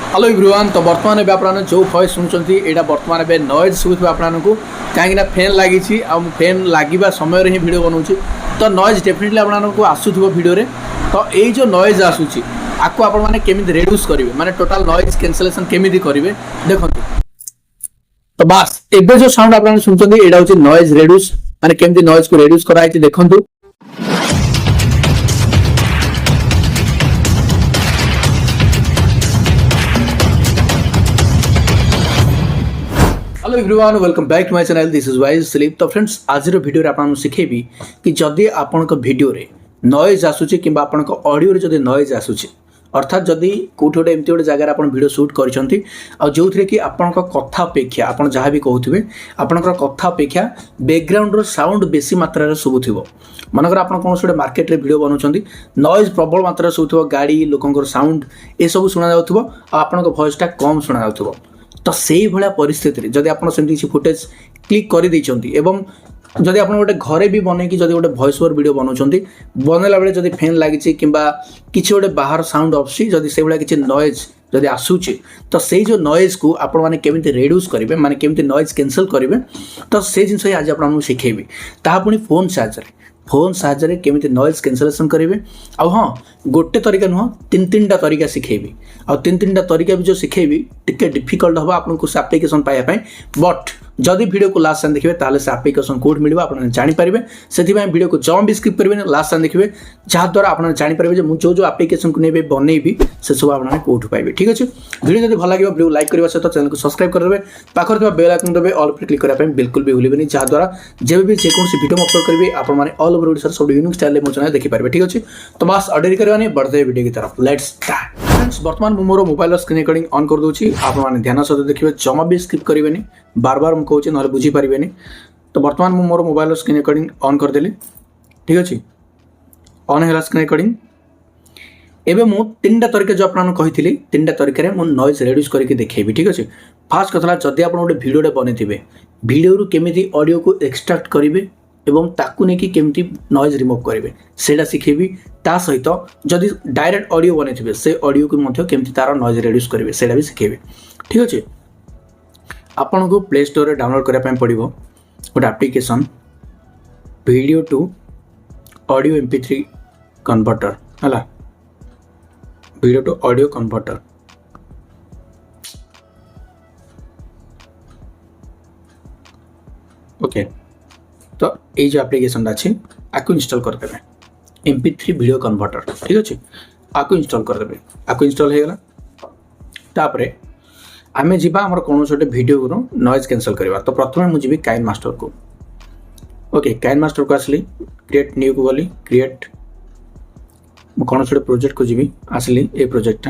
Hello everyone. तो बर्तमान आप जो वॉइस शुणुंट यहाँ बर्तमान ए नॉइज शुभ आपको कहीं फैन लगी फैन लगे समय ही वीडियो बनाऊँ तो नॉइज डेफिनेटली आपको आसूब वीडियो तो ये जो नॉइज आसूची आपको आपने केमी रेड्यूस करेंगे माने टोटल नॉइज कैंसलेशन केमी करेंगे देखो। तो बास एबे जो साउंड आप शुणुंट यहाँ हूँ नॉइज रेड्यूस माने केमी नॉइज को रेड्यूस कराई देखो। Hello everyone, welcome back to my channel. This is wise sleep. तो फ्रेंड्स आज वीडियो रे आपन सिखेबी कि जदि आपन को वीडियो रे नॉइज आसुची किबा आपन को ऑडियो रे जदि नॉइज आसुची अर्थात जदि कोठी गोटे एमती गोटे जगह आपन वीडियो शूट करछंती आ जो थरे कि आपन को कथा अपेक्षा आपन जहां भी कहउथिबे आपन को कथा अपेक्षा बैकग्राउंड रो साउंड बेसी मात्रा रे सुबुथिबो। मनकर आपन कोन सोडे मार्केट रे वीडियो बनउछंती नॉइज प्रबल मात्रा रे सुबुथिबो, गाड़ी लोकंकर साउंड ए सब सुना जाउथिबो आ आपन को वॉइस टा कम सुना जाउथिबो। तो से भाया परिस्थिति जदि आप फुटेज क्लिक कर जदि आप गोटे घरे भी बनईकि जदि गोटे वॉइस ओवर वीडियो बनाऊँ बनला बेले जदि फैन लगी कि किसी गोटे बाहर साउंड आसुची जदि से भाया किसी नॉइज जदि आसूची तो से जो नॉइज को आपण मैंने केमिति रेड्यूस करेंगे माने केमिति नॉइज कैंसल करेंगे तो से जिनस आज आपको शिखेबी ताहा पुणी फोन साहाଯ୍ୟରେ केमिति नॉइज कैंसलेशन करेंगे। आ हाँ गोटे तरीका नुह तीन टा तरीका शिखेबी आ तीन टा तरीका भी जो शिखेबी टिके डिफिकल्ट हम आपको से एप्लिकेशन पाइबा बट जदि वीडियो को लास्ट टाइम देखिए ताले से एप्लिकेशन कोड मिल आप जानीपारे से वीडियो को जम भी स्किप करेंगे लास्ट टाइम देखिए जहाद्वारा आप जानीपारे मुझे जो एप्लिकेशन को नहीं बनईबी से सब आप कोड पाइबे। ठीक अच्छे वीडियो जब भल लगे वीडियो लाइक करने सहित चैनल को सब्सक्राइब करदे पाखर बेल आइकन दबे ऑल पर क्लिक करने बिल्कुल भी भूलें जहाद्वारा जब भी जेकोसी वीडियो अपलोड करेंगे आपने ऑल ओवर ओडिशा सब यूनिक स्टाइल मो चैनल देखिपारे। ठीक अच्छे तो बस अडेरी करवानी बढ़ते वीडियो की तरफ लेट्स स्टार्ट। फ्रेंड्स बर्तमान मु मोर मोबाइल स्क्रीन रिकॉर्डिंग ऑन कर दूची आपने ध्यान सहित देखिए जमा भी स्किप करेंगे बार बार मुझे कहूँ ना बुझीपारे। तो बर्तमान मु मोर मोबाइल स्क्रीन रिकॉर्डिंग ऑन करदेली। ठीक अच्छे ऑन है स्क्रीन रिकॉर्डिंग। एबे मु तीन टा तरीका जो आपको कही तीन टा तरीका मु नॉइज रेड्यूस करके देखेबी। ठीक अच्छे फास्ट कथा जदि आप गोटे वीडियो बनईथे वीडियो केमिति ऑडियो को एक्सट्रैक्ट करेंगे एवं ताकू नहीं कि केमिति नॉइज रिमूव करेंगे सेटा शिखेबी। ता सहित जदि डायरेक्ट ऑडियो बनईथे से ऑडियो को मध्य केमिति तार नॉइज रेड्यूस करेंगे सेटा भी शिखेबी। ठीक अच्छे आपन को प्ले स्टोर रे डाउनलोड करने पड़ो गोटे application video to audio MP3 converter है video to audio converter. Okay तो ये जो एप्लिकेशन अच्छे आपको इंस्टॉल करदे MP3 वीडियो कन्वर्टर। ठीक अच्छे आपको इंस्टॉल करदे आपको इंस्टॉल हो गला तापरे आमे जीवा हमर कोनो छोटे वीडियो को नॉइज कैंसल करवा। तो प्रथमे मु जीवी काइन मास्टर को। ओके काइन मास्टर को आसली क्रिएट न्यू को गली क्रिएट मु कोनो छोटे प्रोजेक्ट को जीवी आसली ए प्रोजेक्ट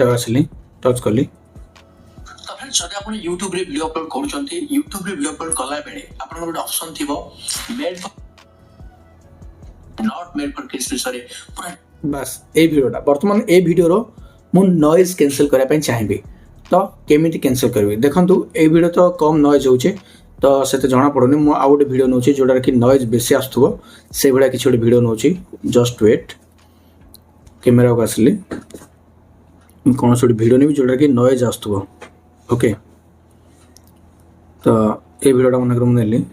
आसली टच कली। तो फ्रेंड्स जदि आपण YouTube रे वीडियो अपलोड करूछंती YouTube रे वीडियो अपलोड कला बेले आपण गोटे ऑप्शन थिबो made for not made for kids sorry बस ए वीडियोटा वर्तमान ए वीडियो मु नॉइज कैंसल करने चाहिए तो केमिति कैंसल करी देखो ए वीडियो तो कम नॉइज होचे तो से जना पड़ोनी मु आउ गोटे वीडियो नौची जोटा कि नॉइज बेसी आसुथबो से भाया किसी गोटे वीडियो नौची जस्ट वेट कैमेरा को आसली कौन सी वीडियो नहीं जोटा कि नॉइज आसुथबो। ओके तो ए वीडियोटा मन कर नेली।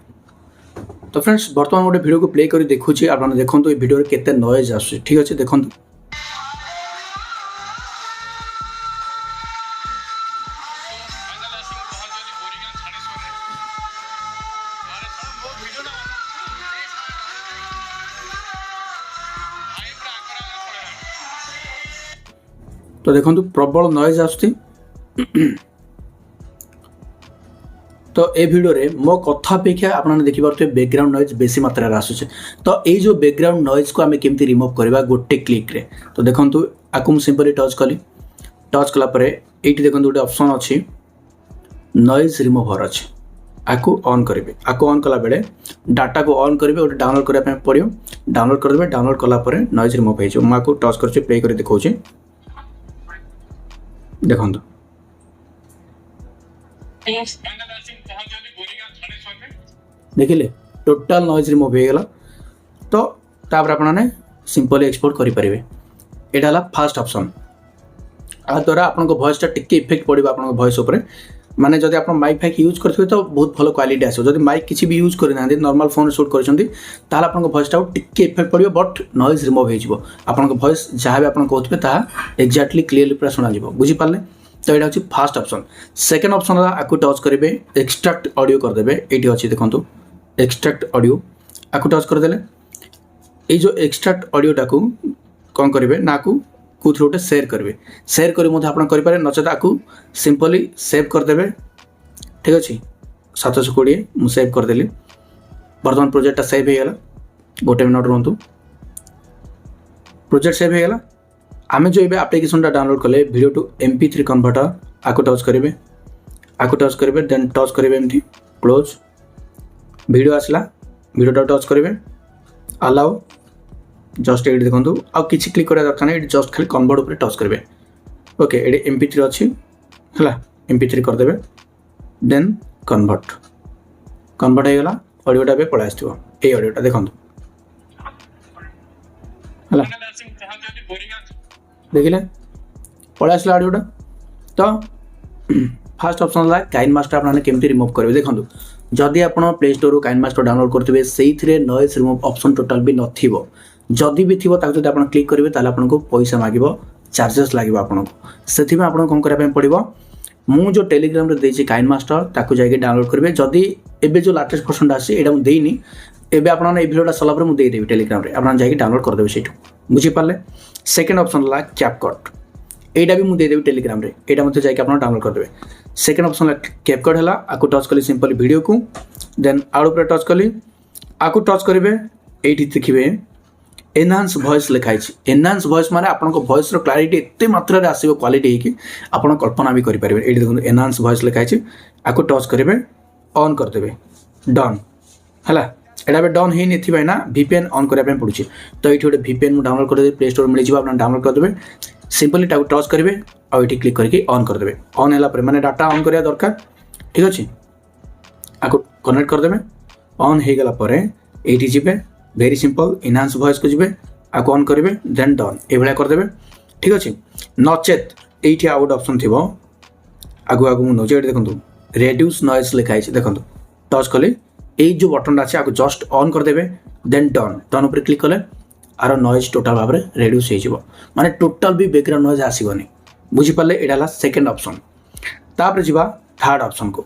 तो फ्रेंड्स बर्तमान गोटे वीडियो को प्ले कर देखुची आप देखो ये वीडियो केते नॉइज आसुची। ठीक अच्छे देखो तो देखो प्रबल नॉइज आसुची। तो ए वीडियो रे मो कथा अपेक्षा आपने देखिए बैकग्राउंड नॉइज बेसी मात्रा आसुचे। तो ये जो बैकग्राउंड नॉइज को आमे केमती रिमूव करबा गोटे क्लिक रे। तो देखंतु आकु मु सिंपली टच कली टच कला परे एठी देखंतु गोटे ऑप्शन अछि नॉइज रिमूवर अछि आकु ऑन करेबे। आकु ऑन कला बेले डाटा को ऑन करेबे गोटे डाउनलोड करबा पे पड़ियो डाउनलोड करबे डाउनलोड कला परे नॉइज रिमूव हे जो म आकु टच करछि प्ले करि देखौछि देखंतु देखिले टोटल नॉइज रिमूव हो गला। तो तापर आपने सिंपली एक्सपोर्ट करें। एटा हला फर्स्ट ऑप्शन आ द्वारा आपन वॉइस टा टिके इफेक्ट पड़ो आपन वॉइस ऊपर माने जदि आप माइक फाइक यूज करथिबे तो बहुत भलो क्वालिटी आसो जदि माइक किछि भी यूज करि नांदे नॉर्मल फोन शूट करछन्ती ताल आपन वॉइस टा टिके इफेक्ट पड़ियो बट नॉइज रिमूव हे जिवो आपन वॉइस जहां भी आपन कहथिबे ता एग्जैक्टली क्लियरली पूरा सुना जिवो बुझि पाले तो एटा अछि फर्स्ट ऑप्शन सेकंड ऑप्शन ला आकु टच करिवे एक्सट्रैक्ट ऑडियो कर देबे एठी अछि देखंतु एक्सट्रैक्ट ऑडियो आकु टच कर देले ए जो एक्सट्रैक्ट ऑडियो टाकू कोन करिवे नाकू कुछ रोटे शेयर करेंगे शेयर करी मध्य आप करें नचेत आपको सिंपली सेव करदे ठीक अच्छे 720 मुझे सेव करदेली बर्तमान प्रोजेक्टा सेव हो गला गोटे मिनट रुहतु प्रोजेक्ट सेव हो गला आम जो ये आप्लिकेसन डाउनलोड कले वीडियो टू MP3 कन्वर्टर आपको टच करेंगे देन टच करेंगे एमती क्लोज वीडियो आसला वीडियो टच करेंगे अलाउ जस्ट ये देखो आउ किसी क्लिक करा दरकार नहीं जस्ट खाली कन्वर्ट उपर टच करेंगे ओके ये MP3 अच्छी है MP3 करदे देन कन्वर्ट हो गला ऑडियोटा भी पड़ा आसो ये ऑडियोटा देखो है देखिले पड़ा आसला ऑडियोटा तो फास्ट ऑप्शन है काइन मास्टर आपने केमती रिमूव करेंगे देखो जदि आप Play Store KineMaster download करेंगे से नॉइज रिमूव ऑप्शन टोटाल भी नथिबो जदि भी थी जब आप क्लिक करेंगे ताले आपको पैसा मांग चार्जेस लगे आपको से आपको कौन कराया पड़ो मु जो टेलीग्राम रे देछि काइन मास्टर ताकू जाके डाउनलोड करेंगे जदि एबे जो लाटेस्ट वर्जन आसी एटा मु देइनी एबे आपन ए वीडियोटा सला पर मु देइ देबी टेलीग्राम रे आपन जाके डाउनलोड कर देबे सेठू बुझि पाले सेकंड ऑप्शन ला कैपकट एटा भी मु देइ देबी टेलीग्राम रे एटा मते जाके आपन डाउनलोड कर देबे सेकंड ऑप्शन ला कैपकट हला आकू टच कली सिंपली वीडियो को देन आउट पर टच कली आकू टच करिवे एठी देखिबे एनहांस वॉइस लिखाई एनहांस वॉइस माने आपन वॉइस रो क्लैरिटी एते मात्रा रे आसीबो क्वालिटी है कि आपन कल्पना भी करि परिबे एठी देखो एनहांस वॉइस लिखाई आको टच करेबे ऑन कर देबे डन हला एटा बे डन हे नेथिबे ना VPN ऑन करिया पे पडुची तो एठी गोटे VPN मु डाउनलोड कर देबे प्ले स्टोर मिल जिवो आपन डाउनलोड कर देबे सिंपली टाको टच करेबे आ एठी क्लिक करके ऑन कर देबे ऑन हैला पर माने डाटा ऑन करिया दरकार ठीक अछि आको कनेक्ट कर देबे ऑन हे गेला पर एठी जिबे वेरी सिंपल एनहांस वॉइस को जिबे आको ऑन करेंगे देन डन ए भलिया कर देबे ठीक अछि नचेत एठी आउट ऑप्शन थिबो आगु आगु मु नोजे देखंतु रिड्यूस नॉइज लिखाई छै देखंतु टच कले ए जो बटन अछि आको जस्ट ऑन कर देबे देन डन ऊपर क्लिक कले आरो नॉइज टोटल भाबरे रिड्यूस हे जिवो माने टोटल भी बैकग्राउंड नॉइज आसीबोनी बुझि पाले एडाला सेकंड ऑप्शन तापर जिबा थर्ड ऑप्शन को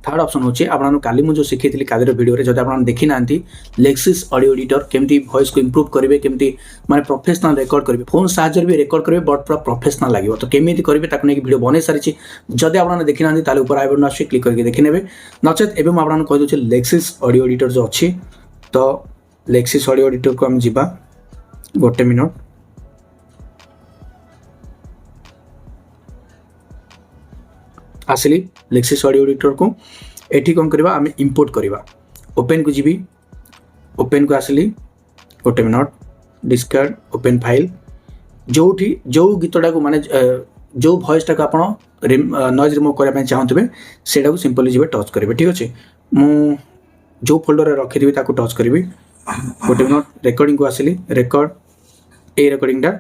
थर्ड ऑप्शन होची आपन काली मु जो सिखैथिली कालीर वीडियो रे जदि आपन देखि नांती लेक्सिस ऑडियो एडिटर केमती वॉइस को इंप्रूव करिवे केमती माने प्रोफेशनल रिकॉर्ड करिवे फोन साहाय्य भी रिकॉर्ड करिवे बट पूरा प्रोफेशनल लागिवो तो केमिति करिवे ताकने की वीडियो बनै सारिछि जदि आपन देखि नांती ताले ऊपर आइ बटन आछि क्लिक करके देखि नेबे नचेत एबे मु आपन कहि दोछि लेक्सिस ऑडियो एडिटर जो अछि तो लेक्सिस ऑडियो एडिटर को हम जिबा गोटे मिनिट आसली लेक्सिस ऑडियो एडिटर को एठी कौन करबा आम इंपोर्ट करबा ओपन को जीबी ओपन को आसली गोटे मिनट डिस्कार्ड ओपन फाइल जो गीतटा को माने जो वॉइस टा को आपण नॉइज रिमूव करबा चाहतबे सेटा को सिंपली जीबे टच करबे ठीक अछि मु जो फोल्डर रे रखि देबी ताको टच करबी गोटे मिनट रिकॉर्डिंग को आसली रिकॉर्ड ए रिकॉर्डिंग टा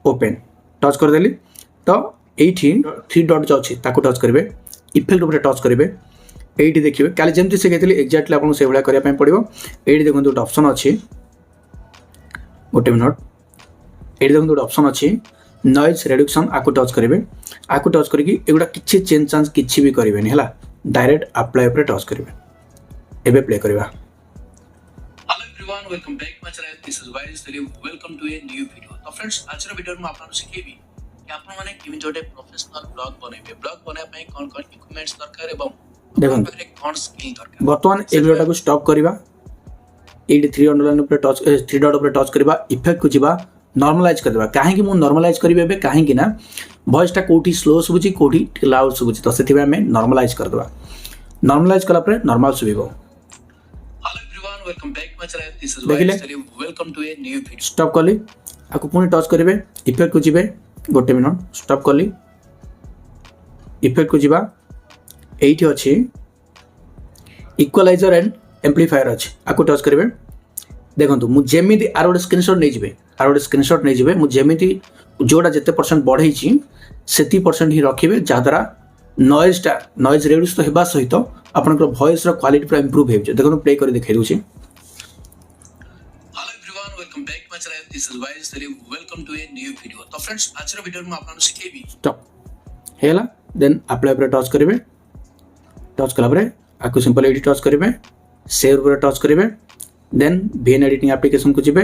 ओपन टच कर देली तो एठी 3 डॉट जो अछि ताको टच करबे इफेक्ट ऊपर टच करबे एठी देखिबे काले जेमति से कहतली एग्जैक्टली आपन से भला करिया पय पड़िबो एठी देखो तो ऑप्शन अछि गोटे मिनट एठी देखो तो ऑप्शन अछि नॉइज रिडक्शन आको टच करबे आको टच करके एगुडा किछि चेंज चांस किछि भी करबेनी हला डायरेक्ट अप्लाई ऊपर टच करबे एबे प्ले करबा hello everyone welcome back my channel this is wise Salim welcome to a new video तो फ्रेंड्स आज रो वीडियो में आपन सिखेबी कि आपन माने केमि जोटे प्रोफेशनल ब्लॉग बने पय कोन कोन इक्विपमेंट्स दरकार एवं देखो कोन स्किल दरकार बर्तमान ए वीडियोटा को स्टॉप करबा एडी 3 अंडरलाइन ऊपर टच 3 डॉट ऊपर टच करबा इफेक्ट को जिबा नॉर्मलाइज कर देबा काहे कि मु नॉर्मलाइज करबे एबे काहे कि ना वॉइस टा कोठी स्लो सुबुची कोठी लाउड सुबुची तो सेथिबा हमें नॉर्मलाइज कर देबा नॉर्मलाइज कला पर नॉर्मल सुबिबो hello everyone welcome back my channel this is wise Salim welcome to a new video stop करली आको पुनी टच करबे इफेक्ट को जिबे गोटे मिनट स्टॉप करली इफेक्ट को जिबा एठी अछि इक्वलाइजर एंड एम्पलीफायर अछि आको टच करबे देखो मुझे आर गोटे स्क्रीनशॉट नहीं जाए मुझे जोड़ा जिते परसेंट बढ़े से परसेंट ही रखिए जहाद्वारा नॉइज रेड्यूस तो होगा सहित आपंकर वॉइस क्वालिटी पूरा इंप्रूव हो देखो प्ले कर देखा दूसरी तो फ्रेंड्स आज वीडियो में आपको शिखेबी स्टॉप हैला देन अप्लाई पर टच करेंगे टच कला आपको सिंपल एडिट टच करेंगे सेव पर टच करेंगे देन VN एडिटिंग एप्लिकेशन को जिबे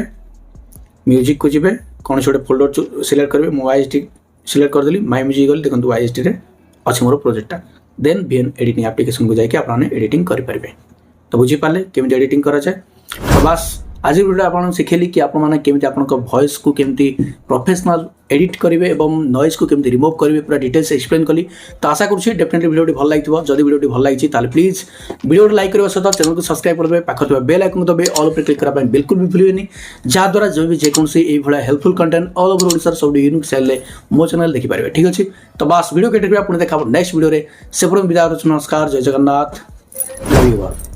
म्यूजिक को जिबे कौन से फोल्डर सिलेक्ट करेंगे मो YST सिलेक्ट करदेली माय म्यूजिक गली देखो YST रे अच्छे मोर प्रोजेक्टा देन VN एडिटिंग एप्लिकेशन को जाकि आपने एडिटिंग करेंगे तो बुझीपारे केमी एडिटिंग कराए तो बास आज वीडियो आपको शिखेली कि आपने आपन वॉइस को केमती प्रोफेशनल एडिट करेंगे और नॉइज को केमती रिमूव करेंगे पूरा डिटेल्स एक्सप्लेन कली तो आशा करुँची डेफिनेटली वीडियो भल लगी जब वीडियो भल लगी प्लीज वीडियो लाइक करने सहित चैनल को सब्सक्राइब करदे पाखर बेल आइकन दबे ऑल पर क्लिक करने बिल्कुल भी भूलें जहाद्वारा जो भी जेकोसी ये helpful content all over Odisha सब यूनिक चैनल मो चैनल देखिपारे ठीक अच्छे तो बस वीडियो कैटेगरी आपको देखा नेक्स्ट वीडियो से विदा नमस्कार जय जगन्नाथ लव यू ऑल।